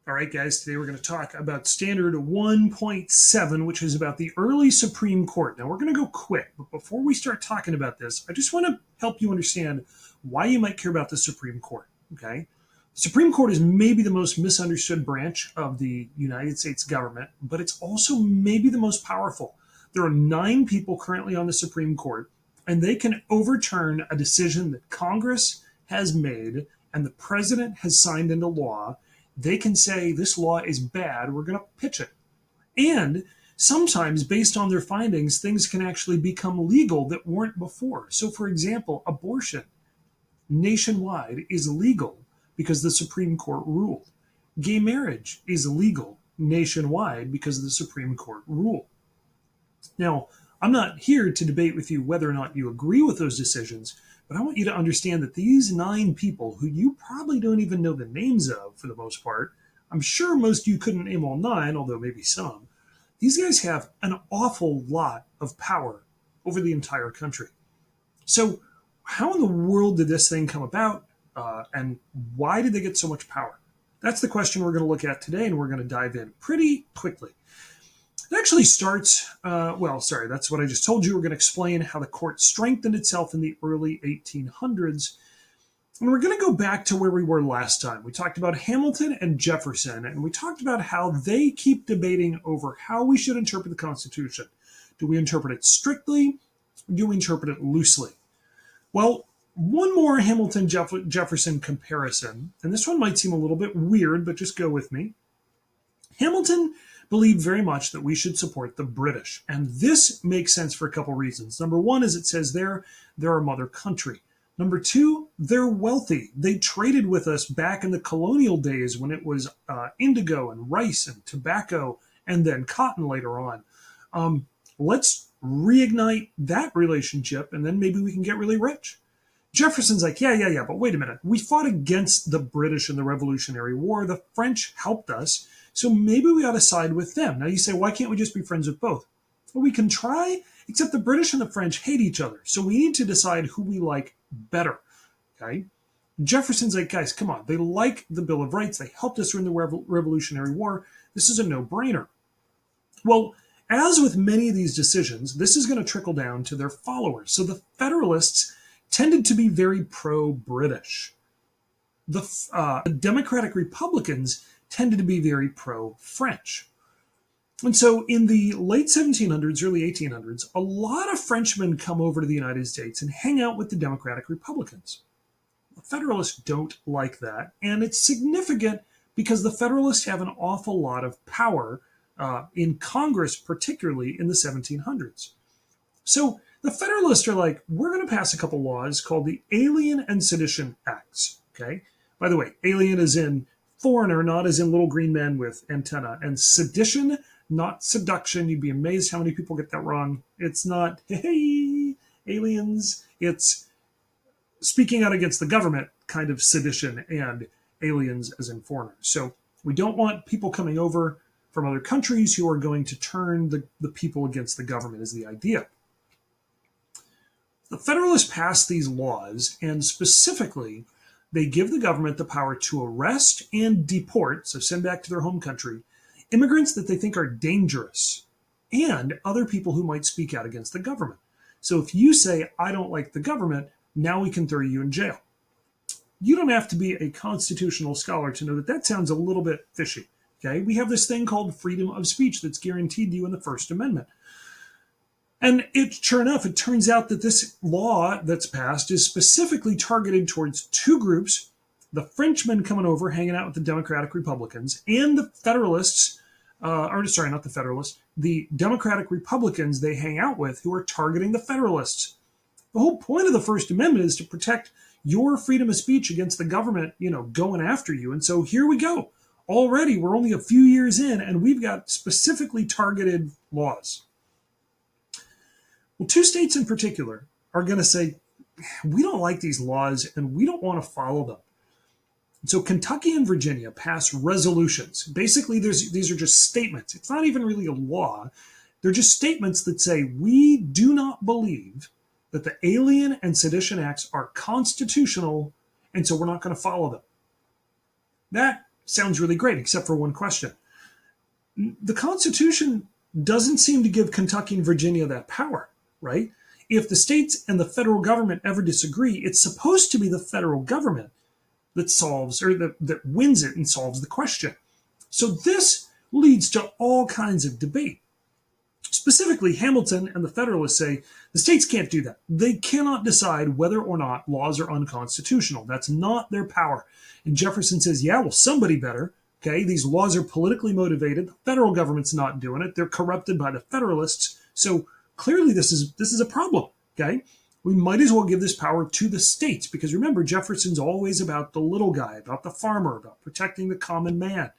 All right, guys, today we're going to talk about Standard 1.7, which is about the early Supreme Court. Now, we're going to go quick, but before we start talking about this, I just want to help you understand why you might care about the Supreme Court, okay? The Supreme Court is maybe the most misunderstood branch of the United States government, but it's also maybe the most powerful. There are 9 people currently on the Supreme Court, and they can overturn a decision that Congress has made and the president has signed into law. They can say this law is bad, we're going to pitch it. And sometimes, based on their findings, things can actually become legal that weren't before. So, for example, abortion nationwide is legal because the Supreme Court ruled. Gay marriage is illegal nationwide because the Supreme Court ruled. Now, I'm not here to debate with you whether or not you agree with those decisions, but I want you to understand that these 9 people, who you probably don't even know the names of for the most part, I'm sure most of you couldn't name all 9, although maybe some, these guys have an awful lot of power over the entire country. So, how in the world did this thing come about, and why did they get so much power? That's the question we're going to look at today, and we're going to dive in pretty quickly. It actually starts, that's what I just told you. We're going to explain how the court strengthened itself in the early 1800s. And we're going to go back to where we were last time. We talked about Hamilton and Jefferson, and we talked about how they keep debating over how we should interpret the Constitution. Do we interpret it strictly? Or do we interpret it loosely? Well, one more Hamilton-Jefferson comparison, and this one might seem a little bit weird, but just go with me. Hamilton believed very much that we should support the British. And this makes sense for a couple reasons. Number one, as it says there, they're our mother country. Number two, they're wealthy. They traded with us back in the colonial days when it was indigo and rice and tobacco and then cotton later on. Let's reignite that relationship and then maybe we can get really rich. Jefferson's like, yeah, but wait a minute. We fought against the British in the Revolutionary War. The French helped us. So maybe we ought to side with them. Now you say, why can't we just be friends with both? Well, we can try, except the British and the French hate each other. So we need to decide who we like better. Okay? Jefferson's like, guys, come on. They like the Bill of Rights. They helped us during the Revolutionary War. This is a no-brainer. Well, as with many of these decisions, this is going to trickle down to their followers. So the Federalists tended to be very pro-British. The Democratic Republicans tended to be very pro-French. And so in the late 1700s, early 1800s, a lot of Frenchmen come over to the United States and hang out with the Democratic Republicans. The Federalists don't like that, and it's significant because the Federalists have an awful lot of power in Congress, particularly in the 1700s. So the Federalists are like, we're going to pass a couple laws called the Alien and Sedition Acts. Okay. By the way, alien is in foreigner, not as in little green men with antenna, and sedition, not seduction. You'd be amazed how many people get that wrong. It's not, hey, aliens. It's speaking out against the government kind of sedition, and aliens as in foreigners. So we don't want people coming over from other countries who are going to turn the people against the government is the idea. The Federalists passed these laws, and specifically, they give the government the power to arrest and deport, so send back to their home country, immigrants that they think are dangerous and other people who might speak out against the government. So if you say, I don't like the government, now we can throw you in jail. You don't have to be a constitutional scholar to know that that sounds a little bit fishy. Okay, we have this thing called freedom of speech that's guaranteed to you in the First Amendment. And sure enough, it turns out that this law that's passed is specifically targeted towards 2 groups, the Frenchmen coming over, hanging out with the Democratic Republicans, and the Federalists, not the Federalists, the Democratic Republicans they hang out with who are targeting the Federalists. The whole point of the First Amendment is to protect your freedom of speech against the government, going after you. And so here we go. Already, we're only a few years in, and we've got specifically targeted laws. Well, 2 states in particular are going to say, we don't like these laws and we don't want to follow them. So Kentucky and Virginia pass resolutions. Basically, these are just statements. It's not even really a law. They're just statements that say, we do not believe that the Alien and Sedition Acts are constitutional, and so we're not going to follow them. That sounds really great, except for one question. The Constitution doesn't seem to give Kentucky and Virginia that power, right? If the states and the federal government ever disagree, it's supposed to be the federal government that solves or that wins it and solves the question. So this leads to all kinds of debate. Specifically, Hamilton and the Federalists say the states can't do that. They cannot decide whether or not laws are unconstitutional. That's not their power. And Jefferson says, yeah, well, somebody better. Okay, these laws are politically motivated. The federal government's not doing it. They're corrupted by the Federalists. So clearly this is a problem. Okay, we might as well give this power to the states because remember, Jefferson's always about the little guy, about the farmer, about protecting the common man.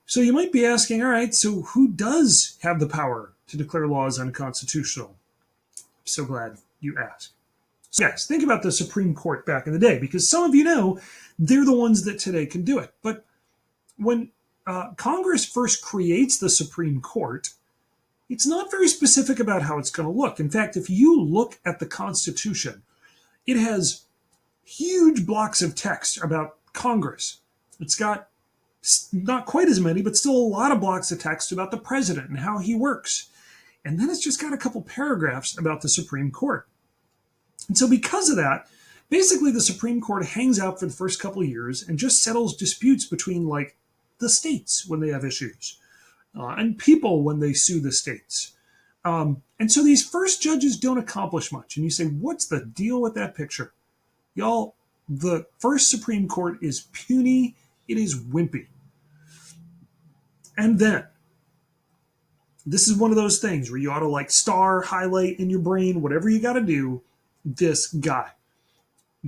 So you might be asking, all right, so who does have the power to declare laws unconstitutional? I'm so glad you asked. So guys, think about the Supreme Court back in the day, because some of you know they're the ones that today can do it. But when Congress first creates the Supreme Court, it's not very specific about how it's going to look. In fact, if you look at the Constitution, it has huge blocks of text about Congress. It's got not quite as many, but still a lot of blocks of text about the president and how he works. And then it's just got a couple paragraphs about the Supreme Court. And so because of that, basically the Supreme Court hangs out for the first couple of years and just settles disputes between like the states when they have issues and people when they sue the states. And so these first judges don't accomplish much. And you say, what's the deal with that picture? Y'all, the first Supreme Court is puny. It is wimpy. And then, this is one of those things where you ought to like star, highlight in your brain, whatever you got to do, this guy.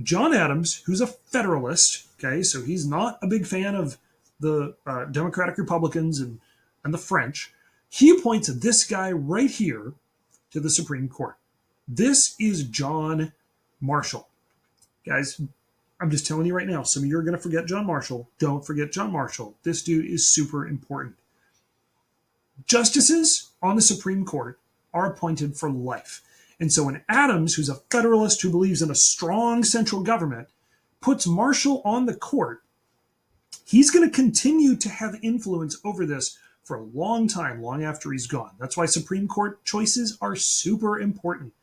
John Adams, who's a Federalist, okay, so he's not a big fan of the Democratic Republicans and the French. He appoints this guy right here to the Supreme Court. This is John Marshall. Guys, I'm just telling you right now, some of you are going to forget John Marshall. Don't forget John Marshall. This dude is super important. Justices on the Supreme Court are appointed for life. And so when Adams, who's a Federalist who believes in a strong central government, puts Marshall on the court, he's going to continue to have influence over this for a long time, long after he's gone. That's why Supreme Court choices are super important.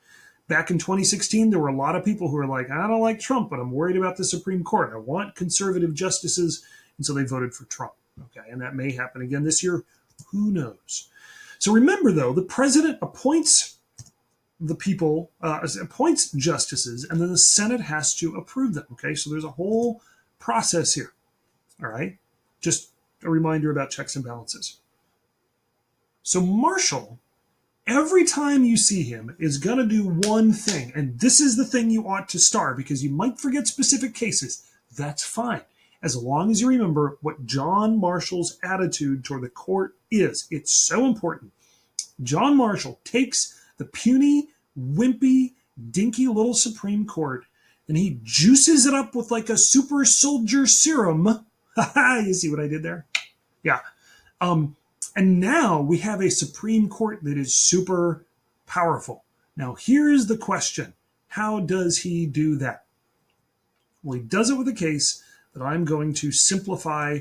Back in 2016, there were a lot of people who were like, I don't like Trump, but I'm worried about the Supreme Court. I want conservative justices. And so they voted for Trump. Okay, and that may happen again this year. Who knows? So remember, though, the president appoints the people, appoints justices, and then the Senate has to approve them. Okay, so there's a whole process here. All right, just a reminder about checks and balances. So Marshall, every time you see him, is going to do one thing. And this is the thing you ought to star because you might forget specific cases. That's fine. As long as you remember what John Marshall's attitude toward the court is. It's so important. John Marshall takes the puny, wimpy, dinky little Supreme Court and he juices it up with like a super soldier serum. You see what I did there? Yeah. And now we have a Supreme Court that is super powerful. Now, here's the question. How does he do that? Well, he does it with a case that I'm going to simplify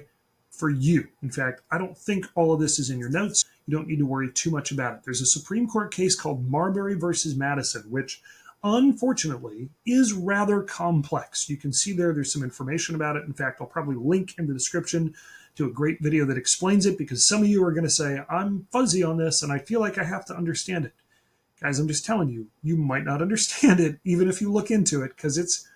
for you. In fact, I don't think all of this is in your notes. You don't need to worry too much about it. There's a Supreme Court case called Marbury versus Madison, which unfortunately is rather complex. You can see there's some information about it. In fact, I'll probably link in the description to a great video that explains it because some of you are going to say, I'm fuzzy on this and I feel like I have to understand it. Guys, I'm just telling you, you might not understand it even if you look into it because it's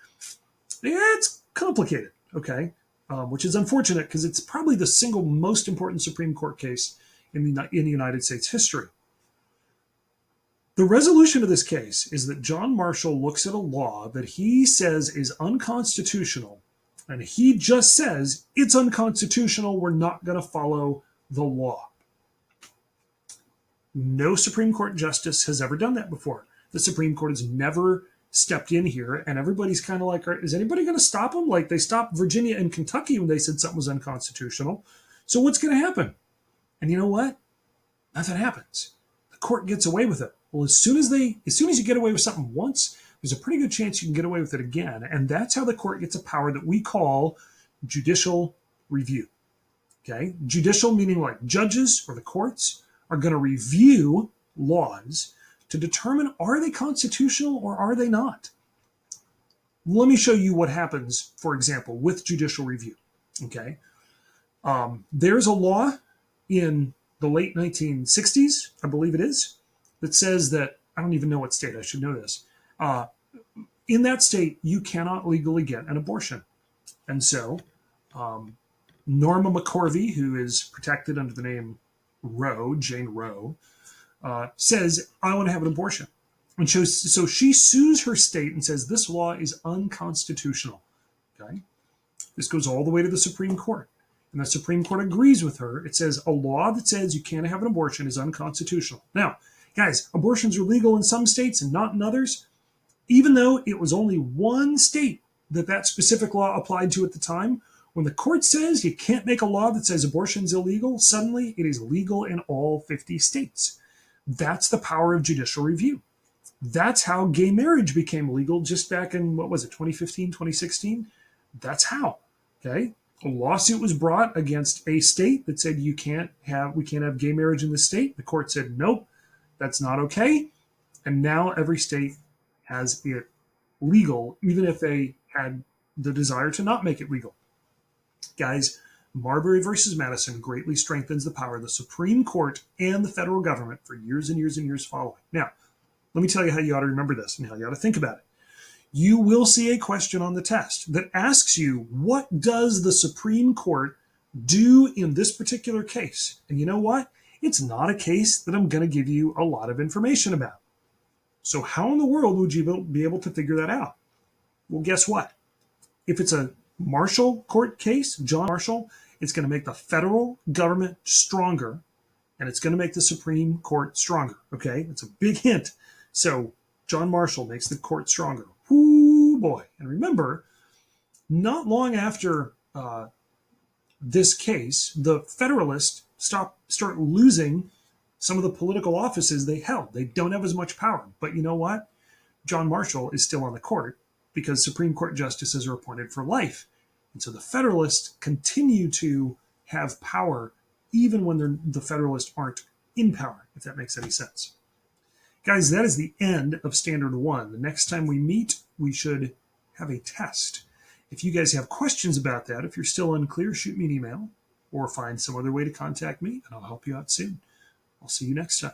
complicated, okay? Which is unfortunate because it's probably the single most important Supreme Court case in the United States history. The resolution of this case is that John Marshall looks at a law that he says is unconstitutional, and he just says, it's unconstitutional, we're not going to follow the law. No Supreme Court justice has ever done that before. The Supreme Court has never stepped in here, and everybody's kind of like, is anybody going to stop them? Like they stopped Virginia and Kentucky when they said something was unconstitutional. So what's going to happen? And you know what? Nothing happens. The court gets away with it. Well, as soon as you get away with something once, there's a pretty good chance you can get away with it again. And that's how the court gets a power that we call judicial review. Okay, judicial meaning like judges or the courts are going to review laws to determine are they constitutional or are they not. Let me show you what happens, for example, with judicial review. Okay, there's a law in the late 1960s, I believe it is, that says that I don't even know what state, I should know this. In that state, you cannot legally get an abortion. And so Norma McCorvey, who is protected under the name Roe, Jane Roe, says, I want to have an abortion. And so she sues her state and says, this law is unconstitutional. Okay? This goes all the way to the Supreme Court. And the Supreme Court agrees with her. It says a law that says you can't have an abortion is unconstitutional. Now, guys, abortions are legal in some states and not in others. Even though it was only one state that specific law applied to at the time, when the court says you can't make a law that says abortion's illegal, suddenly it is legal in all 50 states. That's the power of judicial review. That's how gay marriage became legal just back in, 2015, 2016? That's how, okay? A lawsuit was brought against a state that said we can't have gay marriage in the state. The court said, nope, that's not okay. And now every state has it legal, even if they had the desire to not make it legal. Guys, Marbury versus Madison greatly strengthens the power of the Supreme Court and the federal government for years and years and years following. Now, let me tell you how you ought to remember this and how you ought to think about it. You will see a question on the test that asks you, what does the Supreme Court do in this particular case? And you know what? It's not a case that I'm going to give you a lot of information about. So how in the world would you be able to figure that out? Well, guess what? If it's a Marshall court case, John Marshall, it's going to make the federal government stronger, and it's going to make the Supreme Court stronger. Okay, it's a big hint. So John Marshall makes the court stronger. Whoo boy! And remember, not long after this case, the Federalists start losing some of the political offices they held. They don't have as much power. But you know what? John Marshall is still on the court because Supreme Court justices are appointed for life. And so the Federalists continue to have power even when the Federalists aren't in power, if that makes any sense. Guys, that is the end of Standard 1. The next time we meet, we should have a test. If you guys have questions about that, if you're still unclear, shoot me an email or find some other way to contact me, and I'll help you out soon. I'll see you next time.